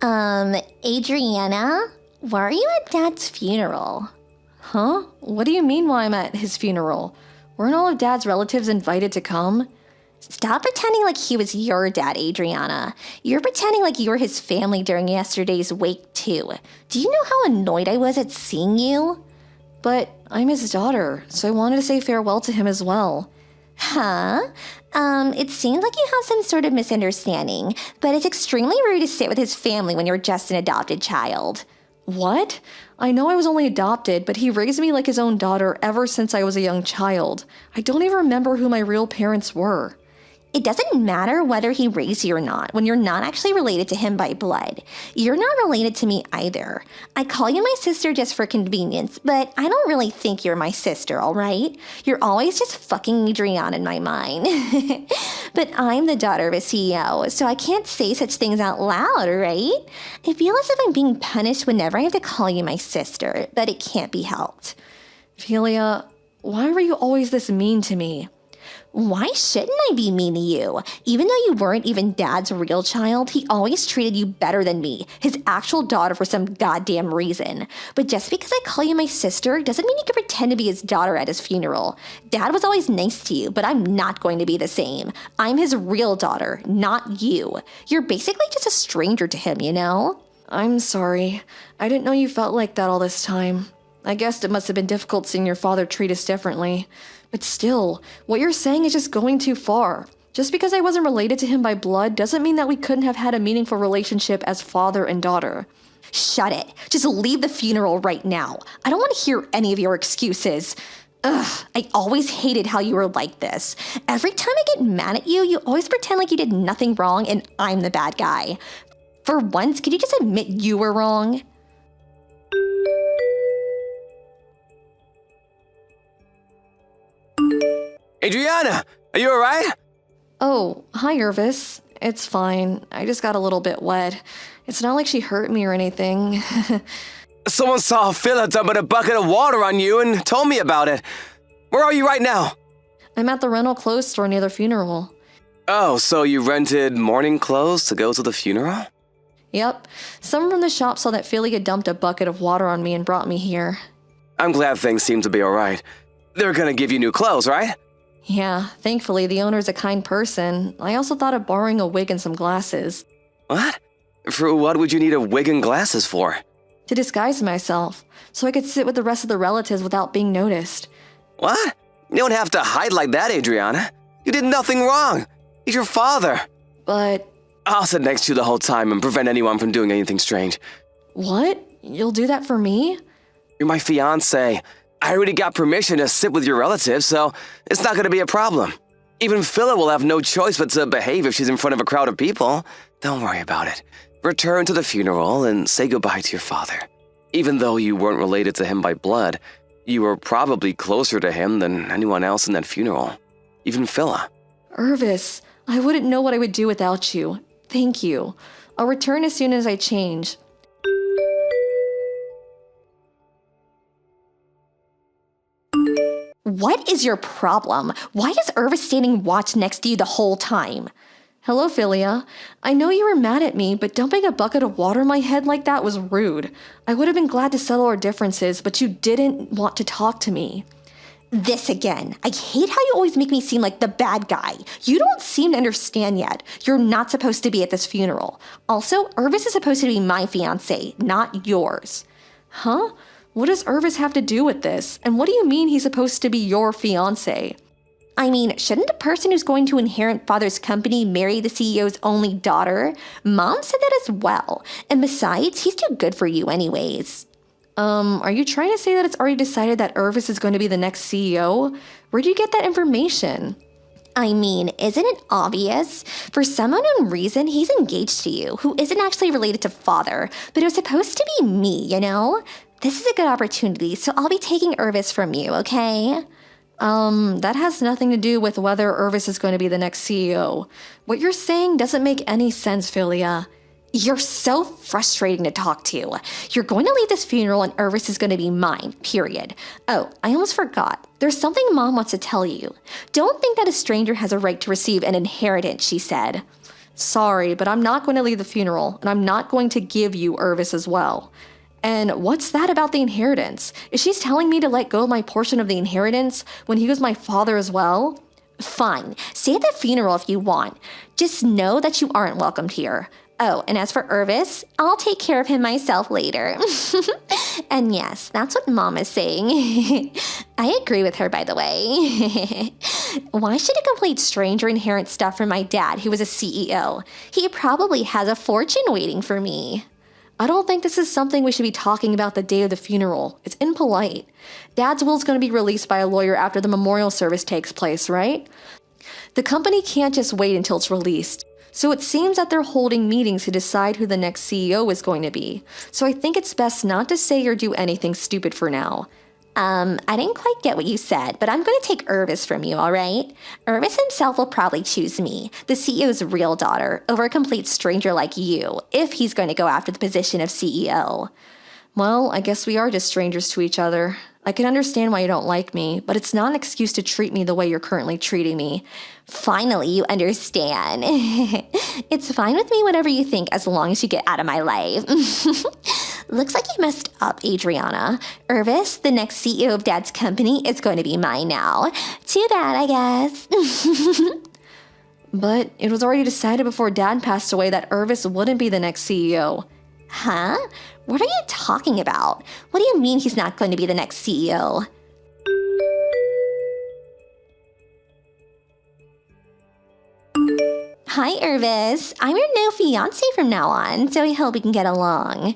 Adriana, why are you at Dad's funeral? Huh? What do you mean why I'm at his funeral? Weren't all of Dad's relatives invited to come? Stop pretending like he was your dad, Adriana. You're pretending like you were his family during yesterday's wake, too. Do you know how annoyed I was at seeing you? But I'm his daughter, so I wanted to say farewell to him as well. Huh? It seems like you have some sort of misunderstanding, but it's extremely rude to sit with his family when you're just an adopted child. What? I know I was only adopted, but he raised me like his own daughter ever since I was a young child. I don't even remember who my real parents were. It doesn't matter whether he raised you or not when you're not actually related to him by blood. You're not related to me either. I call you my sister just for convenience, but I don't really think you're my sister, all right? You're always just fucking Adriana in my mind. But I'm the daughter of a CEO, so I can't say such things out loud, right? I feel as if I'm being punished whenever I have to call you my sister, but it can't be helped. Philia, why were you always this mean to me? Why shouldn't I be mean to you? Even though you weren't even Dad's real child, he always treated you better than me, his actual daughter, for some goddamn reason. But just because I call you my sister doesn't mean you can pretend to be his daughter at his funeral. Dad was always nice to you, but I'm not going to be the same. I'm his real daughter, not you. You're basically just a stranger to him, you know? I'm sorry. I didn't know you felt like that all this time. I guess it must have been difficult seeing your father treat us differently. But still, what you're saying is just going too far. Just because I wasn't related to him by blood doesn't mean that we couldn't have had a meaningful relationship as father and daughter. Shut it. Just leave the funeral right now. I don't want to hear any of your excuses. Ugh, I always hated how you were like this. Every time I get mad at you, you always pretend like you did nothing wrong and I'm the bad guy. For once, could you just admit you were wrong? Adriana, are you alright? Oh, hi, Irvis. It's fine. I just got a little bit wet. It's not like she hurt me or anything. Someone saw Phila dumping a bucket of water on you and told me about it. Where are you right now? I'm at the rental clothes store near the funeral. Oh, so you rented morning clothes to go to the funeral? Yep. Someone from the shop saw that Philly had dumped a bucket of water on me and brought me here. I'm glad things seem to be alright. They're gonna give you new clothes, right? Yeah, thankfully the owner's a kind person. I also thought of borrowing a wig and some glasses. What? For what would you need a wig and glasses for? To disguise myself, so I could sit with the rest of the relatives without being noticed. What? You don't have to hide like that, Adriana. You did nothing wrong. He's your father. But... I'll sit next to you the whole time and prevent anyone from doing anything strange. What? You'll do that for me? You're my fiancé. I already got permission to sit with your relatives, so it's not gonna be a problem. Even Phila will have no choice but to behave if she's in front of a crowd of people. Don't worry about it. Return to the funeral and say goodbye to your father. Even though you weren't related to him by blood, you were probably closer to him than anyone else in that funeral. Even Phila. Irvis, I wouldn't know what I would do without you. Thank you. I'll return as soon as I change. What is your problem? Why is Irvis standing watch next to you the whole time? Hello, Philia. I know you were mad at me, but dumping a bucket of water on my head like that was rude. I would have been glad to settle our differences, but you didn't want to talk to me. This again. I hate how you always make me seem like the bad guy. You don't seem to understand yet. You're not supposed to be at this funeral. Also, Irvis is supposed to be my fiancé, not yours. Huh? What does Irvis have to do with this? And what do you mean he's supposed to be your fiancé? I mean, shouldn't the person who's going to inherit father's company marry the CEO's only daughter? Mom said that as well. And besides, he's too good for you anyways. Are you trying to say that it's already decided that Irvis is going to be the next CEO? Where'd you get that information? I mean, isn't it obvious? For some unknown reason, he's engaged to you, who isn't actually related to father, but it was supposed to be me, you know? This is a good opportunity, so I'll be taking Irvis from you, okay? That has nothing to do with whether Irvis is going to be the next CEO. What you're saying doesn't make any sense, Philia. You're so frustrating to talk to. You're going to leave this funeral and Irvis is going to be mine, period. Oh, I almost forgot. There's something Mom wants to tell you. Don't think that a stranger has a right to receive an inheritance, she said. Sorry, but I'm not going to leave the funeral, and I'm not going to give you Irvis as well. And what's that about the inheritance? Is she telling me to let go of my portion of the inheritance when he was my father as well? Fine, stay at the funeral if you want. Just know that you aren't welcomed here. Oh, and as for Irvis, I'll take care of him myself later. And yes, that's what Mom is saying. I agree with her, by the way. Why should a complete stranger inherit stuff from my dad, who was a CEO? He probably has a fortune waiting for me. I don't think this is something we should be talking about the day of the funeral. It's impolite. Dad's will's going to be released by a lawyer after the memorial service takes place, right? The company can't just wait until it's released. So it seems that they're holding meetings to decide who the next CEO is going to be. So I think it's best not to say or do anything stupid for now. I didn't quite get what you said, but I'm going to take Irvis from you, all right? Irvis himself will probably choose me, the CEO's real daughter, over a complete stranger like you, if he's going to go after the position of CEO. Well, I guess we are just strangers to each other. I can understand why you don't like me, but it's not an excuse to treat me the way you're currently treating me. Finally, you understand. It's fine with me, whatever you think, as long as you get out of my life. Looks like you messed up, Adriana. Irvis, the next CEO of Dad's company, is going to be mine now. Too bad, I guess. But it was already decided before Dad passed away that Irvis wouldn't be the next CEO. Huh? What are you talking about? What do you mean he's not going to be the next CEO? Hi, Irvis. I'm your new fiancé from now on, so I hope we can get along.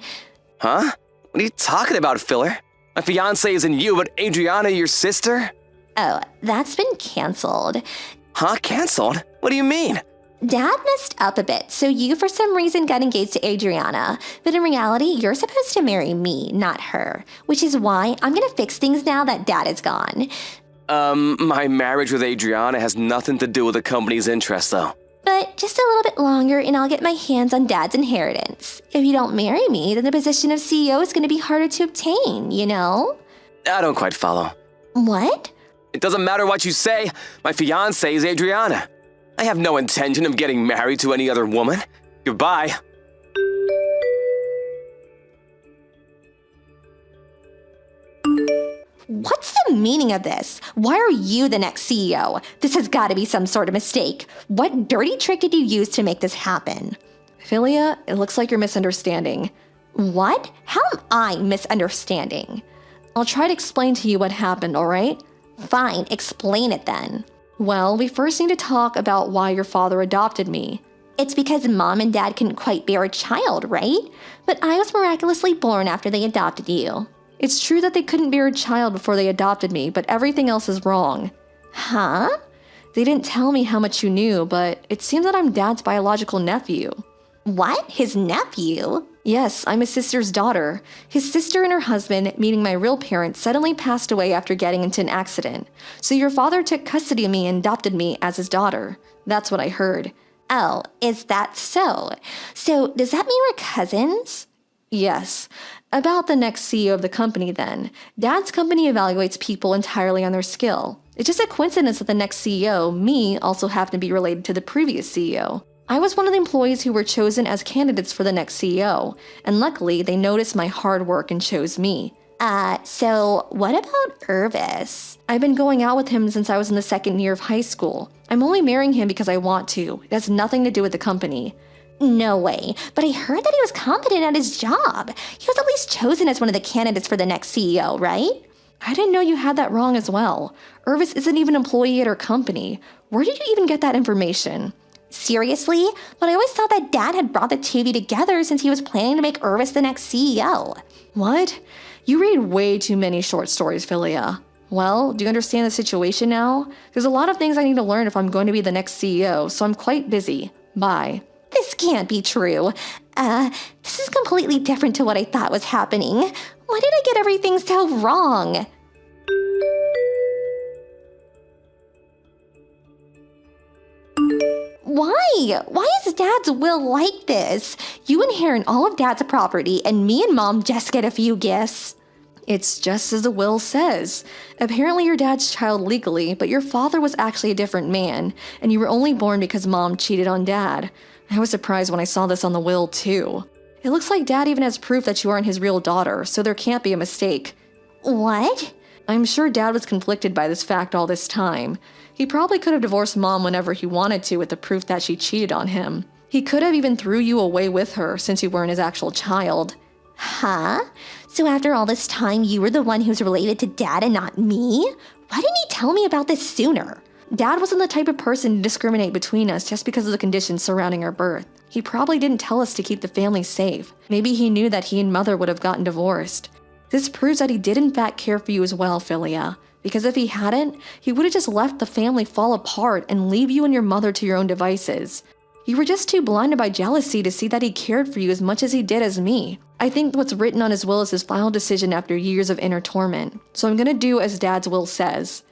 Huh? What are you talking about, Filler? My fiancé isn't you, but Adriana, your sister? Oh, that's been canceled. Huh? Canceled? What do you mean? Dad messed up a bit, so you for some reason got engaged to Adriana. But in reality, you're supposed to marry me, not her. Which is why I'm gonna fix things now that Dad is gone. My marriage with Adriana has nothing to do with the company's interest, though. But just a little bit longer and I'll get my hands on Dad's inheritance. If you don't marry me, then the position of CEO is gonna be harder to obtain, you know? I don't quite follow. What? It doesn't matter what you say. My fiancé is Adriana. I have no intention of getting married to any other woman. Goodbye. What's the meaning of this? Why are you the next CEO? This has got to be some sort of mistake. What dirty trick did you use to make this happen? Philia, it looks like you're misunderstanding. What? How am I misunderstanding? I'll try to explain to you what happened, all right? Fine, explain it then. Well, we first need to talk about why your father adopted me. It's because Mom and Dad couldn't quite bear a child, right? But I was miraculously born after they adopted you. It's true that they couldn't bear a child before they adopted me, but everything else is wrong. Huh? They didn't tell me how much you knew, but it seems that I'm Dad's biological nephew. What? His nephew? Yes, I'm his sister's daughter. His sister and her husband, meaning my real parents, suddenly passed away after getting into an accident. So your father took custody of me and adopted me as his daughter. That's what I heard. Oh, is that so? So does that mean we're cousins? Yes. About the next CEO of the company then. Dad's company evaluates people entirely on their skill. It's just a coincidence that the next CEO, me, also happened to be related to the previous CEO. I was one of the employees who were chosen as candidates for the next CEO, and luckily they noticed my hard work and chose me. So what about Irvis? I've been going out with him since I was in the second year of high school. I'm only marrying him because I want to. It has nothing to do with the company. No way, but I heard that he was competent at his job. He was at least chosen as one of the candidates for the next CEO, right? I didn't know you had that wrong as well. Irvis isn't even an employee at our company. Where did you even get that information? Seriously? But I always thought that Dad had brought the two of you together since he was planning to make Irvis the next CEO. What? You read way too many short stories, Philia. Well, do you understand the situation now? There's a lot of things I need to learn if I'm going to be the next CEO, so I'm quite busy. Bye. This can't be true. This is completely different to what I thought was happening. Why did I get everything so wrong? Why? Why is Dad's will like this? You inherit all of Dad's property and me and Mom just get a few gifts. It's just as the will says. Apparently you're Dad's child legally, but your father was actually a different man, and you were only born because Mom cheated on Dad. I was surprised when I saw this on the will, too. It looks like Dad even has proof that you aren't his real daughter, so there can't be a mistake. What? I'm sure Dad was conflicted by this fact all this time. He probably could have divorced Mom whenever he wanted to with the proof that she cheated on him. He could have even threw you away with her since you weren't his actual child. Huh? So after all this time, you were the one who's related to Dad and not me? Why didn't he tell me about this sooner? Dad wasn't the type of person to discriminate between us just because of the conditions surrounding our birth. He probably didn't tell us to keep the family safe. Maybe he knew that he and Mother would have gotten divorced. This proves that he did in fact care for you as well, Philia. Because if he hadn't, he would have just left the family fall apart and leave you and your mother to your own devices. You were just too blinded by jealousy to see that he cared for you as much as he did as me. I think what's written on his will is his final decision after years of inner torment. So I'm gonna do as Dad's will says.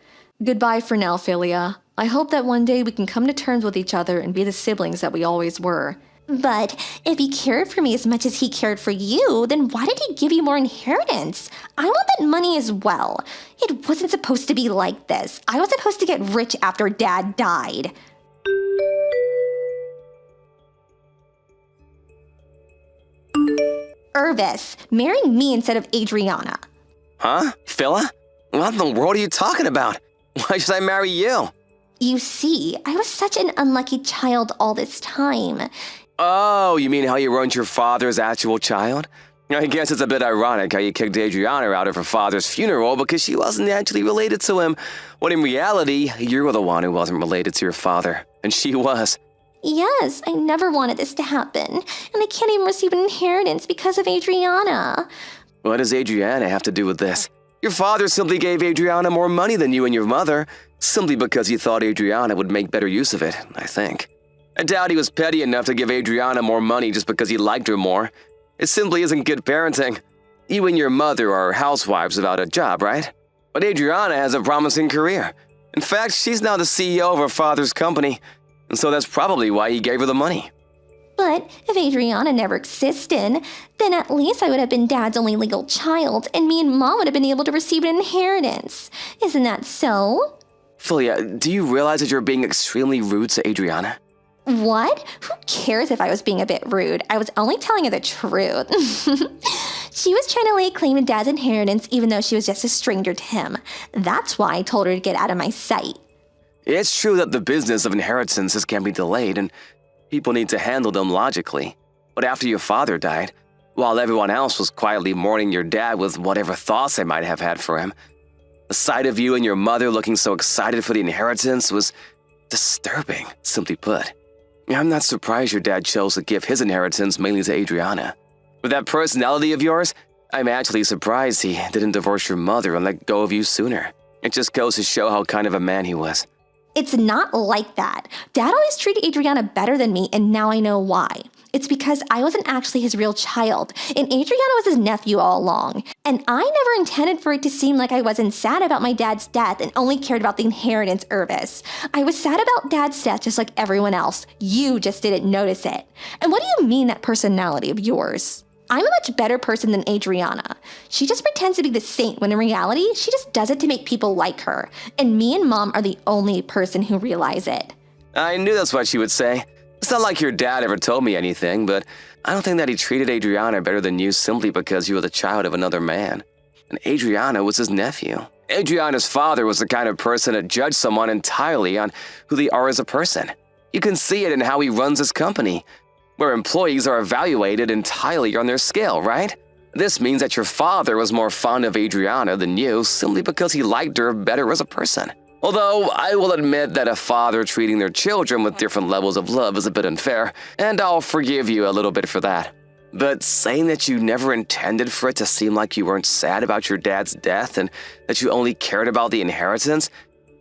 Goodbye for now, Philia. I hope that one day we can come to terms with each other and be the siblings that we always were. But if he cared for me as much as he cared for you, then why did he give you more inheritance? I want that money as well. It wasn't supposed to be like this. I was supposed to get rich after Dad died. Irvis, marry me instead of Adriana. Huh? Phila? What in the world are you talking about? Why should I marry you? You see, I was such an unlucky child all this time. Oh, you mean how you weren't your father's actual child? I guess it's a bit ironic how you kicked Adriana out of her father's funeral because she wasn't actually related to him, when in reality, you were the one who wasn't related to your father, and she was. Yes, I never wanted this to happen, and I can't even receive an inheritance because of Adriana. What does Adriana have to do with this? Your father simply gave Adriana more money than you and your mother, simply because he thought Adriana would make better use of it, I think. I doubt he was petty enough to give Adriana more money just because he liked her more. It simply isn't good parenting. You and your mother are housewives without a job, right? But Adriana has a promising career. In fact, she's now the CEO of her father's company, and so that's probably why he gave her the money. But if Adriana never existed, then at least I would have been Dad's only legal child, and me and Mom would have been able to receive an inheritance. Isn't that so? Philia, do you realize that you're being extremely rude to Adriana? What? Who cares if I was being a bit rude? I was only telling her the truth. She was trying to lay claim to Dad's inheritance even though she was just a stranger to him. That's why I told her to get out of my sight. It's true that the business of inheritances can be delayed and people need to handle them logically. But after your father died, while everyone else was quietly mourning your dad with whatever thoughts they might have had for him, the sight of you and your mother looking so excited for the inheritance was disturbing, simply put. I'm not surprised your dad chose to give his inheritance mainly to Adriana. With that personality of yours, I'm actually surprised he didn't divorce your mother and let go of you sooner. It just goes to show how kind of a man he was. It's not like that. Dad always treated Adriana better than me, and now I know why. It's because I wasn't actually his real child, and Adriana was his nephew all along. And I never intended for it to seem like I wasn't sad about my dad's death and only cared about the inheritance, Irvis. I was sad about Dad's death just like everyone else. You just didn't notice it. And what do you mean, that personality of yours? I'm a much better person than Adriana. She just pretends to be the saint when in reality, she just does it to make people like her. And me and Mom are the only person who realize it. I knew that's what she would say. It's not like your dad ever told me anything, but I don't think that he treated Adriana better than you simply because you were the child of another man. And Adriana was his nephew. Adriana's father was the kind of person that judged someone entirely on who they are as a person. You can see it in how he runs his company, where employees are evaluated entirely on their scale, right? This means that your father was more fond of Adriana than you simply because he liked her better as a person. Although, I will admit that a father treating their children with different levels of love is a bit unfair, and I'll forgive you a little bit for that. But saying that you never intended for it to seem like you weren't sad about your dad's death and that you only cared about the inheritance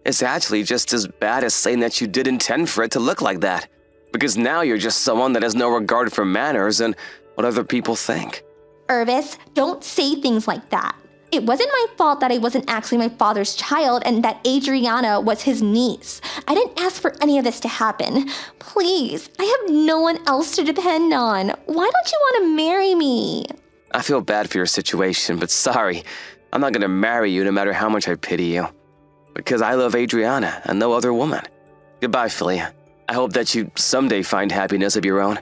is actually just as bad as saying that you did intend for it to look like that. Because now you're just someone that has no regard for manners and what other people think. Irvis, don't say things like that. It wasn't my fault that I wasn't actually my father's child and that Adriana was his niece. I didn't ask for any of this to happen. Please, I have no one else to depend on. Why don't you want to marry me? I feel bad for your situation, but sorry, I'm not going to marry you no matter how much I pity you. Because I love Adriana and no other woman. Goodbye, Philia. I hope that you someday find happiness of your own.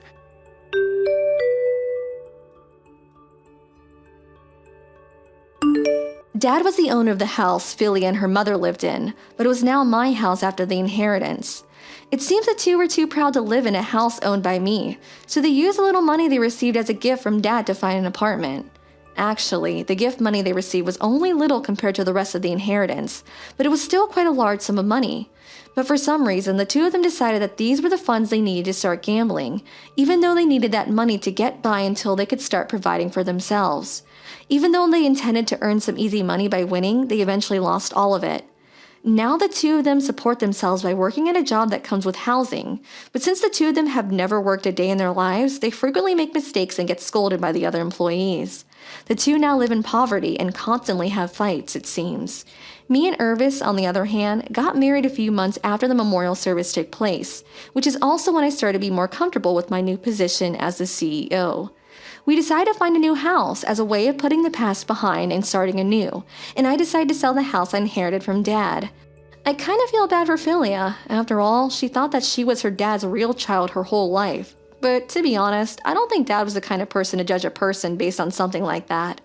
Dad was the owner of the house Philly and her mother lived in, but it was now my house after the inheritance. It seems the two were too proud to live in a house owned by me, so they used the little money they received as a gift from Dad to find an apartment. Actually, the gift money they received was only little compared to the rest of the inheritance, but it was still quite a large sum of money. But for some reason, the two of them decided that these were the funds they needed to start gambling, even though they needed that money to get by until they could start providing for themselves. Even though they intended to earn some easy money by winning, they eventually lost all of it. Now the two of them support themselves by working at a job that comes with housing, but since the two of them have never worked a day in their lives, they frequently make mistakes and get scolded by the other employees. The two now live in poverty and constantly have fights, it seems. Me and Irvis, on the other hand, got married a few months after the memorial service took place, which is also when I started to be more comfortable with my new position as the CEO. We decided to find a new house as a way of putting the past behind and starting anew, and I decided to sell the house I inherited from Dad. I kind of feel bad for Philia. After all, she thought that she was her dad's real child her whole life. But to be honest, I don't think Dad was the kind of person to judge a person based on something like that.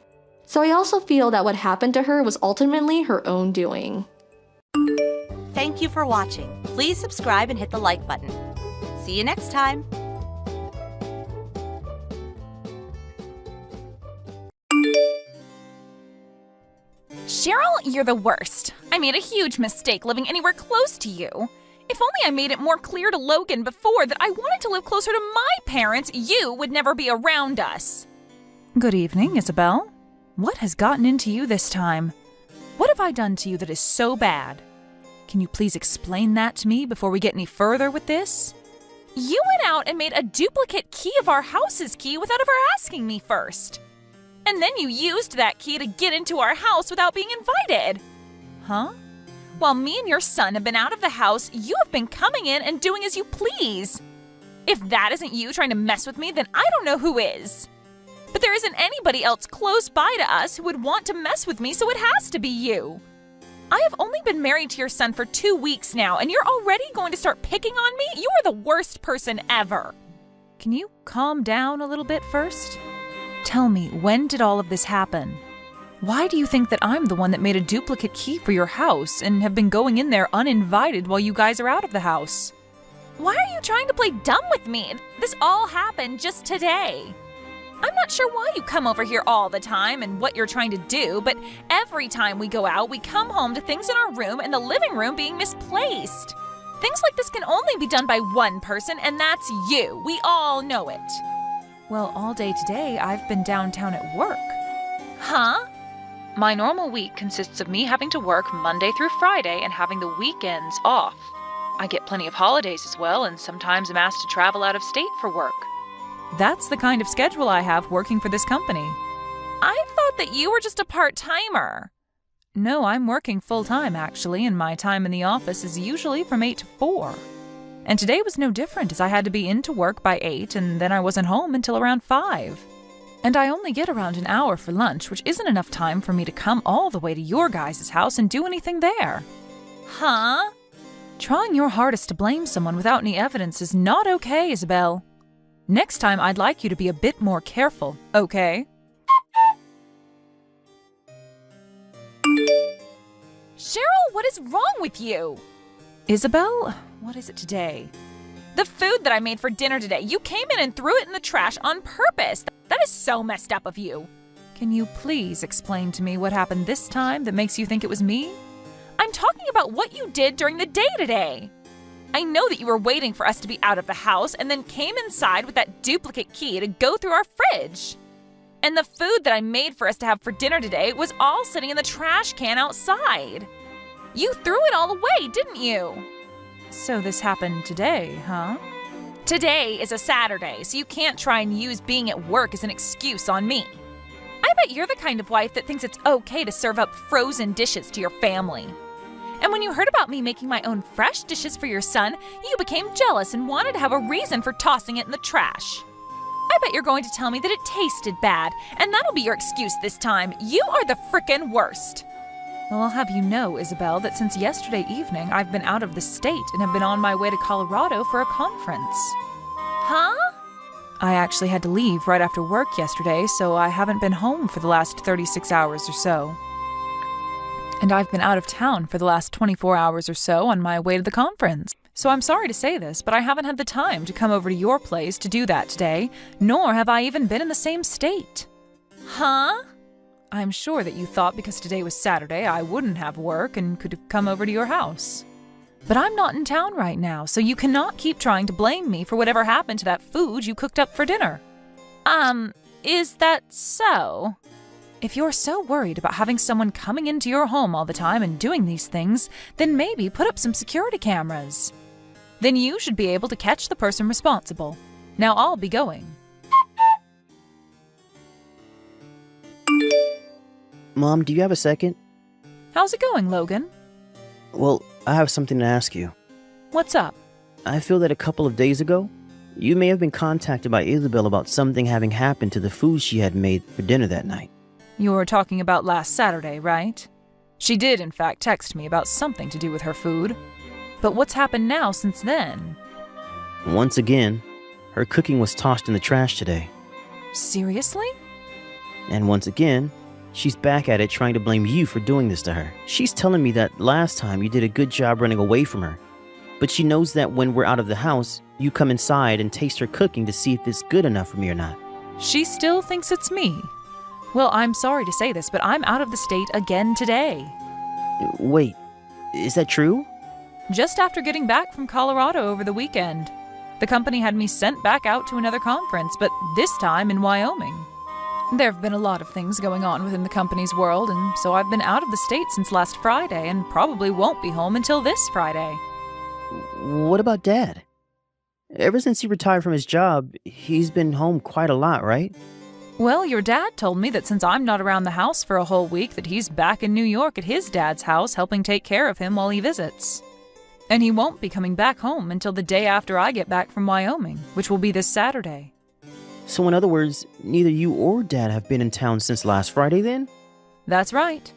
So I also feel that what happened to her was ultimately her own doing. Thank you for watching. Please subscribe and hit the like button. See you next time. Cheryl, you're the worst. I made a huge mistake living anywhere close to you. If only I made it more clear to Logan before that I wanted to live closer to my parents, you would never be around us. Good evening, Isabel. What has gotten into you this time? What have I done to you that is so bad? Can you please explain that to me before we get any further with this? You went out and made a duplicate key of our house's key without ever asking me first. And then you used that key to get into our house without being invited. Huh? While me and your son have been out of the house, you have been coming in and doing as you please. If that isn't you trying to mess with me, then I don't know who is. But there isn't anybody else close by to us who would want to mess with me, so it has to be you. I have only been married to your son for 2 weeks now, and you're already going to start picking on me? You are the worst person ever. Can you calm down a little bit first? Tell me, when did all of this happen? Why do you think that I'm the one that made a duplicate key for your house and have been going in there uninvited while you guys are out of the house? Why are you trying to play dumb with me? This all happened just today. I'm not sure why you come over here all the time and what you're trying to do, but every time we go out, we come home to things in our room and the living room being misplaced. Things like this can only be done by one person, and that's you. We all know it. Well, all day today, I've been downtown at work. Huh? My normal week consists of me having to work Monday through Friday and having the weekends off. I get plenty of holidays as well, and sometimes I'm asked to travel out of state for work. That's the kind of schedule I have working for this company. I thought that you were just a part-timer. No, I'm working full-time, actually, and my time in the office is usually from 8 to 4. And today was no different, as I had to be into work by 8, and then I wasn't home until around 5. And I only get around an hour for lunch, which isn't enough time for me to come all the way to your guys' house and do anything there. Huh? Trying your hardest to blame someone without any evidence is not okay, Isabel. Next time, I'd like you to be a bit more careful, okay? Cheryl, what is wrong with you? Isabel, what is it today? The food that I made for dinner today. You came in and threw it in the trash on purpose. That is so messed up of you. Can you please explain to me what happened this time that makes you think it was me? I'm talking about what you did during the day today. I know that you were waiting for us to be out of the house and then came inside with that duplicate key to go through our fridge. And the food that I made for us to have for dinner today was all sitting in the trash can outside. You threw it all away, didn't you? So this happened today, huh? Today is a Saturday, so you can't try and use being at work as an excuse on me. I bet you're the kind of wife that thinks it's okay to serve up frozen dishes to your family. And when you heard about me making my own fresh dishes for your son, you became jealous and wanted to have a reason for tossing it in the trash. I bet you're going to tell me that it tasted bad, and that'll be your excuse this time. You are the frickin' worst. Well, I'll have you know, Isabel, that since yesterday evening, I've been out of the state and have been on my way to Colorado for a conference. Huh? I actually had to leave right after work yesterday, so I haven't been home for the last 36 hours or so. And I've been out of town for the last 24 hours or so on my way to the conference. So I'm sorry to say this, but I haven't had the time to come over to your place to do that today, nor have I even been in the same state. Huh? I'm sure that you thought because today was Saturday I wouldn't have work and could have come over to your house. But I'm not in town right now, so you cannot keep trying to blame me for whatever happened to that food you cooked up for dinner. Is that so? If you're so worried about having someone coming into your home all the time and doing these things, then maybe put up some security cameras. Then you should be able to catch the person responsible. Now I'll be going. Mom, do you have a second? How's it going, Logan? Well, I have something to ask you. What's up? I feel that a couple of days ago, you may have been contacted by Isabel about something having happened to the food she had made for dinner that night. You're talking about last Saturday, right? She did, in fact, text me about something to do with her food. But what's happened now since then? Once again, her cooking was tossed in the trash today. Seriously? And once again, she's back at it trying to blame you for doing this to her. She's telling me that last time you did a good job running away from her. But she knows that when we're out of the house, you come inside and taste her cooking to see if it's good enough for me or not. She still thinks it's me. Well, I'm sorry to say this, but I'm out of the state again today. Wait, is that true? Just after getting back from Colorado over the weekend. The company had me sent back out to another conference, but this time in Wyoming. There have been a lot of things going on within the company's world, and so I've been out of the state since last Friday and probably won't be home until this Friday. What about Dad? Ever since he retired from his job, he's been home quite a lot, right? Well, your dad told me that since I'm not around the house for a whole week, that he's back in New York at his dad's house helping take care of him while he visits. And he won't be coming back home until the day after I get back from Wyoming, which will be this Saturday. So in other words, neither you or Dad have been in town since last Friday then? That's right.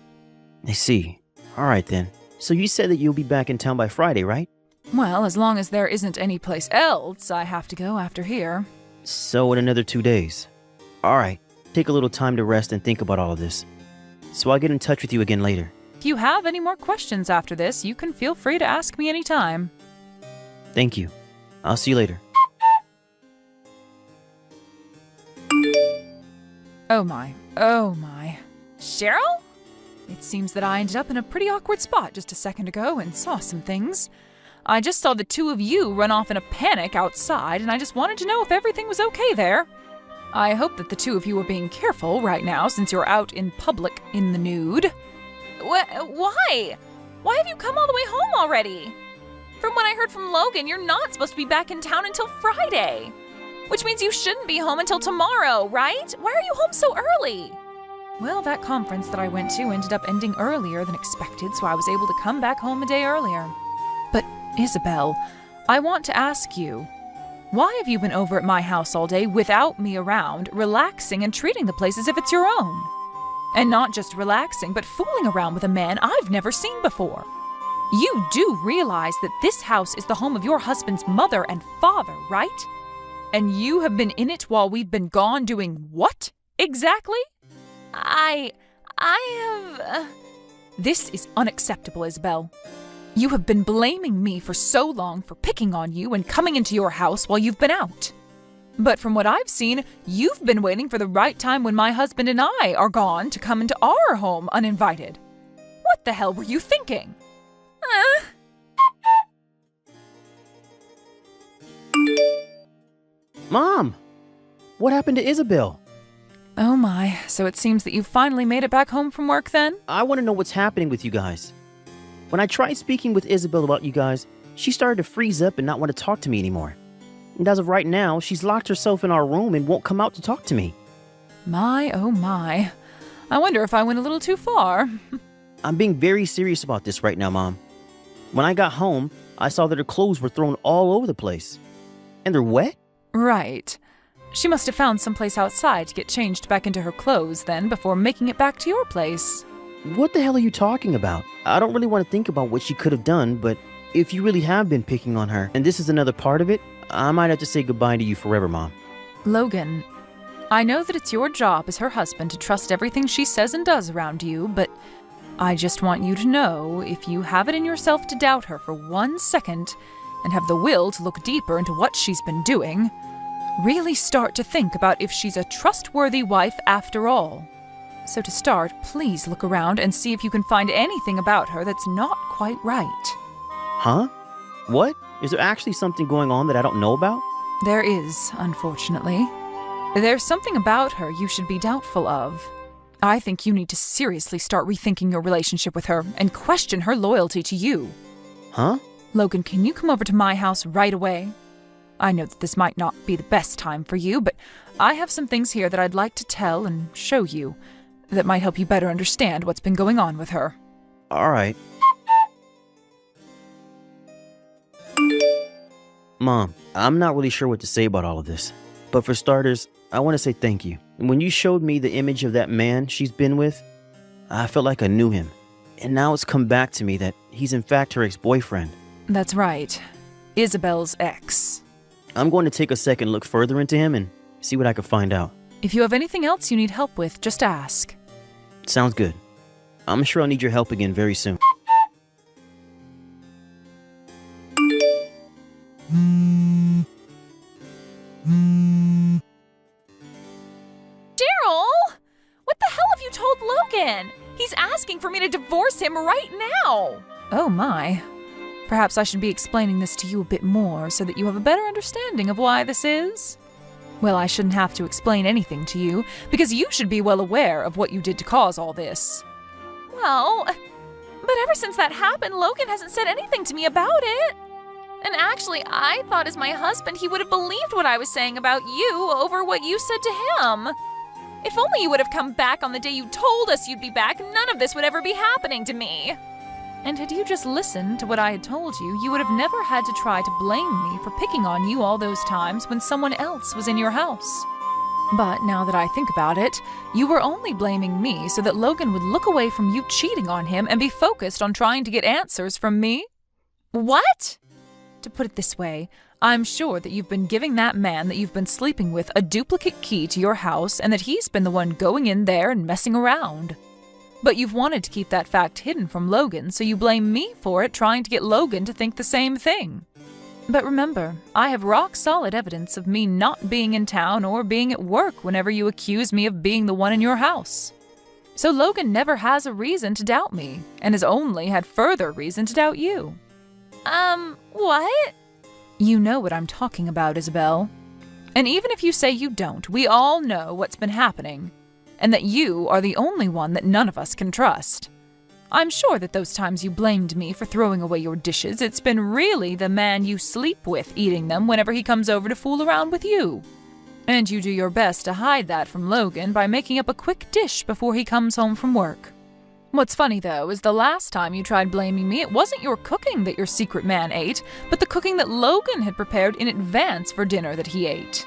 I see. Alright then. So you said that you'll be back in town by Friday, right? Well, as long as there isn't any place else I have to go after here. So in another 2 days. Alright, take a little time to rest and think about all of this. So I'll get in touch with you again later. If you have any more questions after this, you can feel free to ask me anytime. Thank you. I'll see you later. Oh my, oh my. Cheryl? It seems that I ended up in a pretty awkward spot just a second ago and saw some things. I just saw the two of you run off in a panic outside, and I just wanted to know if everything was okay there. I hope that the two of you are being careful right now since you're out in public in the nude. Why? Why have you come all the way home already? From what I heard from Logan, you're not supposed to be back in town until Friday. Which means you shouldn't be home until tomorrow, right? Why are you home so early? Well, that conference that I went to ended up ending earlier than expected, so I was able to come back home a day earlier. But, Isabel, I want to ask you, why have you been over at my house all day without me around, relaxing and treating the place as if it's your own? And not just relaxing, but fooling around with a man I've never seen before. You do realize that this house is the home of your husband's mother and father, right? And you have been in it while we've been gone doing what, exactly? I have... This is unacceptable, Isabel. You have been blaming me for so long for picking on you and coming into your house while you've been out. But from what I've seen, you've been waiting for the right time when my husband and I are gone to come into our home uninvited. What the hell were you thinking? Mom! What happened to Isabel? Oh my, so it seems that you finally made it back home from work then? I want to know what's happening with you guys. When I tried speaking with Isabel about you guys, she started to freeze up and not want to talk to me anymore. And as of right now, she's locked herself in our room and won't come out to talk to me. My, oh my. I wonder if I went a little too far. I'm being very serious about this right now, Mom. When I got home, I saw that her clothes were thrown all over the place. And they're wet? Right. She must have found someplace outside to get changed back into her clothes then before making it back to your place. What the hell are you talking about? I don't really want to think about what she could have done, but if you really have been picking on her, and this is another part of it, I might have to say goodbye to you forever, Mom. Logan, I know that it's your job as her husband to trust everything she says and does around you, but I just want you to know if you have it in yourself to doubt her for 1 second and have the will to look deeper into what she's been doing, really start to think about if she's a trustworthy wife after all. So to start, please look around and see if you can find anything about her that's not quite right. Huh? What? Is there actually something going on that I don't know about? There is, unfortunately. There's something about her you should be doubtful of. I think you need to seriously start rethinking your relationship with her and question her loyalty to you. Huh? Logan, can you come over to my house right away? I know that this might not be the best time for you, but I have some things here that I'd like to tell and show you that might help you better understand what's been going on with her. All right. Mom, I'm not really sure what to say about all of this. But for starters, I want to say thank you. When you showed me the image of that man she's been with, I felt like I knew him. And now it's come back to me that he's in fact her ex-boyfriend. That's right. Isabel's ex. I'm going to take a second look further into him and see what I can find out. If you have anything else you need help with, just ask. Sounds good. I'm sure I'll need your help again very soon. Daryl! What the hell have you told Logan? He's asking for me to divorce him right now! Oh my. Perhaps I should be explaining this to you a bit more so that you have a better understanding of why this is. Well, I shouldn't have to explain anything to you, because you should be well aware of what you did to cause all this. Well, but ever since that happened, Logan hasn't said anything to me about it. And actually, I thought as my husband he would have believed what I was saying about you over what you said to him. If only you would have come back on the day you told us you'd be back, none of this would ever be happening to me. And had you just listened to what I had told you, you would have never had to try to blame me for picking on you all those times when someone else was in your house. But now that I think about it, you were only blaming me so that Logan would look away from you cheating on him and be focused on trying to get answers from me. What? To put it this way, I'm sure that you've been giving that man that you've been sleeping with a duplicate key to your house and that he's been the one going in there and messing around. But you've wanted to keep that fact hidden from Logan, so you blame me for it, trying to get Logan to think the same thing. But remember, I have rock-solid evidence of me not being in town or being at work whenever you accuse me of being the one in your house. So Logan never has a reason to doubt me, and has only had further reason to doubt you. What? You know what I'm talking about, Isabel. And even if you say you don't, we all know what's been happening, and that you are the only one that none of us can trust. I'm sure that those times you blamed me for throwing away your dishes, it's been really the man you sleep with eating them whenever he comes over to fool around with you. And you do your best to hide that from Logan by making up a quick dish before he comes home from work. What's funny, though, is the last time you tried blaming me, it wasn't your cooking that your secret man ate, but the cooking that Logan had prepared in advance for dinner that he ate.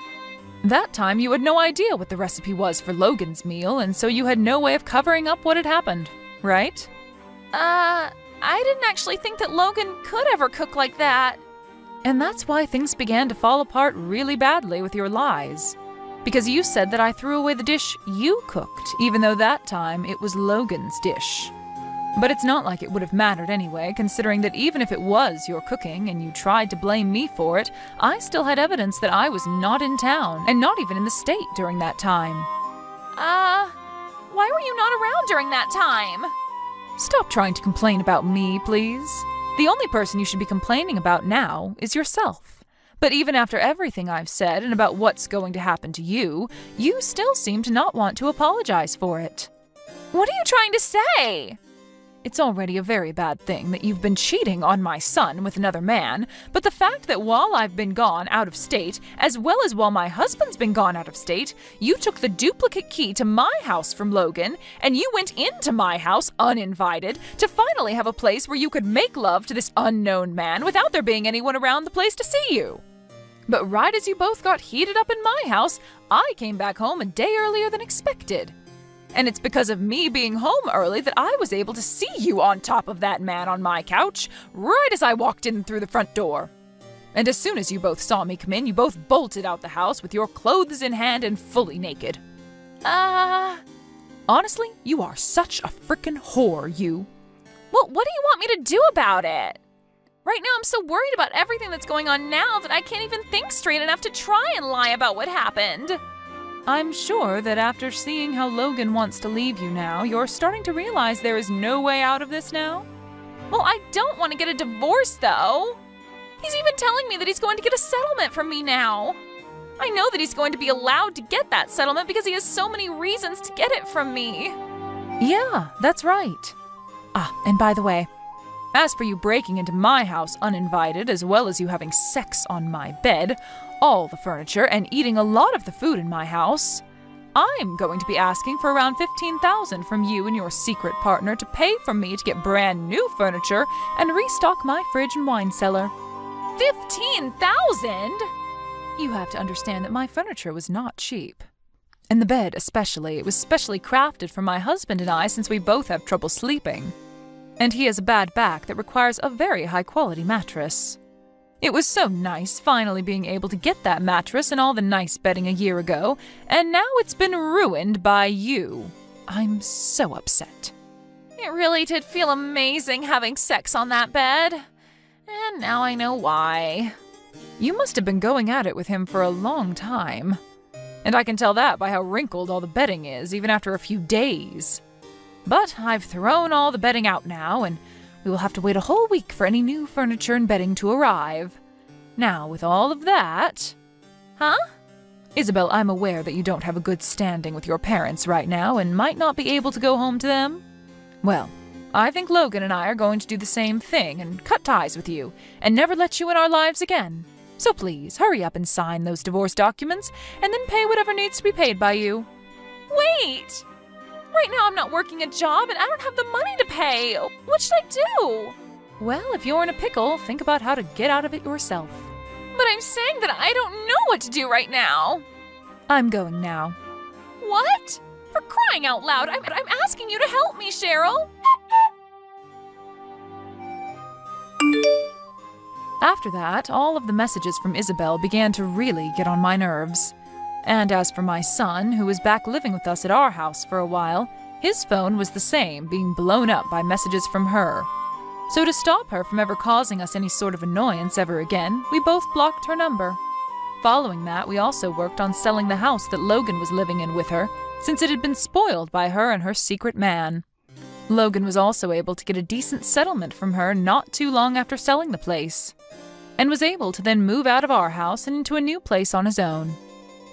That time you had no idea what the recipe was for Logan's meal, and so you had no way of covering up what had happened, right? I didn't actually think that Logan could ever cook like that. And that's why things began to fall apart really badly with your lies. Because you said that I threw away the dish you cooked, even though that time it was Logan's dish. But it's not like it would have mattered anyway, considering that even if it was your cooking and you tried to blame me for it, I still had evidence that I was not in town, and not even in the state during that time. Why were you not around during that time? Stop trying to complain about me, please. The only person you should be complaining about now is yourself. But even after everything I've said and about what's going to happen to you, you still seem to not want to apologize for it. What are you trying to say? It's already a very bad thing that you've been cheating on my son with another man, but the fact that while I've been gone out of state, as well as while my husband's been gone out of state, you took the duplicate key to my house from Logan, and you went into my house uninvited to finally have a place where you could make love to this unknown man without there being anyone around the place to see you. But right as you both got heated up in my house, I came back home a day earlier than expected. And it's because of me being home early that I was able to see you on top of that man on my couch right as I walked in through the front door. And as soon as you both saw me come in, you both bolted out the house with your clothes in hand and fully naked. Honestly, you are such a frickin' whore, you. Well, what do you want me to do about it? Right now, I'm so worried about everything that's going on now that I can't even think straight enough to try and lie about what happened. I'm sure that after seeing how Logan wants to leave you now, you're starting to realize there is no way out of this now? Well, I don't want to get a divorce, though. He's even telling me that he's going to get a settlement from me now. I know that he's going to be allowed to get that settlement because he has so many reasons to get it from me. Yeah, that's right. And by the way, as for you breaking into my house uninvited, as well as you having sex on my bed, all the furniture, and eating a lot of the food in my house, I'm going to be asking for around $15,000 from you and your secret partner to pay for me to get brand new furniture and restock my fridge and wine cellar. $15,000? You have to understand that my furniture was not cheap. And the bed especially, it was specially crafted for my husband and I since we both have trouble sleeping. And he has a bad back that requires a very high-quality mattress. It was so nice finally being able to get that mattress and all the nice bedding a year ago, and now it's been ruined by you. I'm so upset. It really did feel amazing having sex on that bed. And now I know why. You must have been going at it with him for a long time. And I can tell that by how wrinkled all the bedding is, even after a few days. But I've thrown all the bedding out now, and we will have to wait a whole week for any new furniture and bedding to arrive. Now, with all of that... Huh? Isabel, I'm aware that you don't have a good standing with your parents right now and might not be able to go home to them. Well, I think Logan and I are going to do the same thing and cut ties with you and never let you in our lives again. So please, hurry up and sign those divorce documents and then pay whatever needs to be paid by you. Wait! Right now I'm not working a job and I don't have the money to pay. What should I do? Well, if you're in a pickle, think about how to get out of it yourself. But I'm saying that I don't know what to do right now. I'm going now. What? For crying out loud, I'm asking you to help me, Cheryl. After that, all of the messages from Isabel began to really get on my nerves. And as for my son, who was back living with us at our house for a while, his phone was the same, being blown up by messages from her. So to stop her from ever causing us any sort of annoyance ever again, we both blocked her number. Following that, we also worked on selling the house that Logan was living in with her, since it had been spoiled by her and her secret man. Logan was also able to get a decent settlement from her not too long after selling the place, and was able to then move out of our house and into a new place on his own.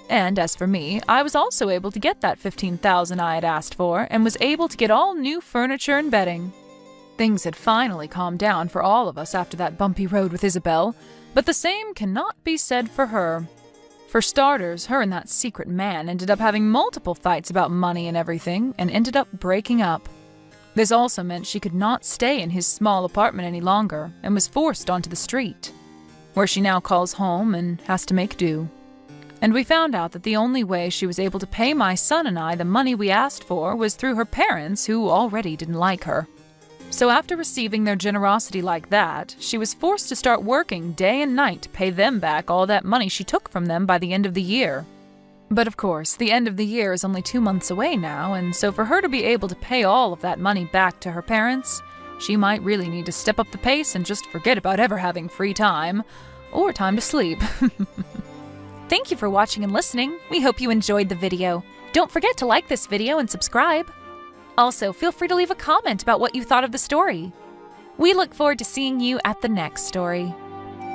And as for me, I was also able to get that $15,000 I had asked for, and was able to get all new furniture and bedding. Things had finally calmed down for all of us after that bumpy road with Isabel, but the same cannot be said for her. For starters, her and that secret man ended up having multiple fights about money and everything, and ended up breaking up. This also meant she could not stay in his small apartment any longer, and was forced onto the street, where she now calls home and has to make do. And we found out that the only way she was able to pay my son and I the money we asked for was through her parents, who already didn't like her. So after receiving their generosity like that, she was forced to start working day and night to pay them back all that money she took from them by the end of the year. But of course, the end of the year is only 2 months away now, and so for her to be able to pay all of that money back to her parents, she might really need to step up the pace and just forget about ever having free time, or time to sleep. Thank you for watching and listening. We hope you enjoyed the video. Don't forget to like this video and subscribe. Also, feel free to leave a comment about what you thought of the story. We look forward to seeing you at the next story.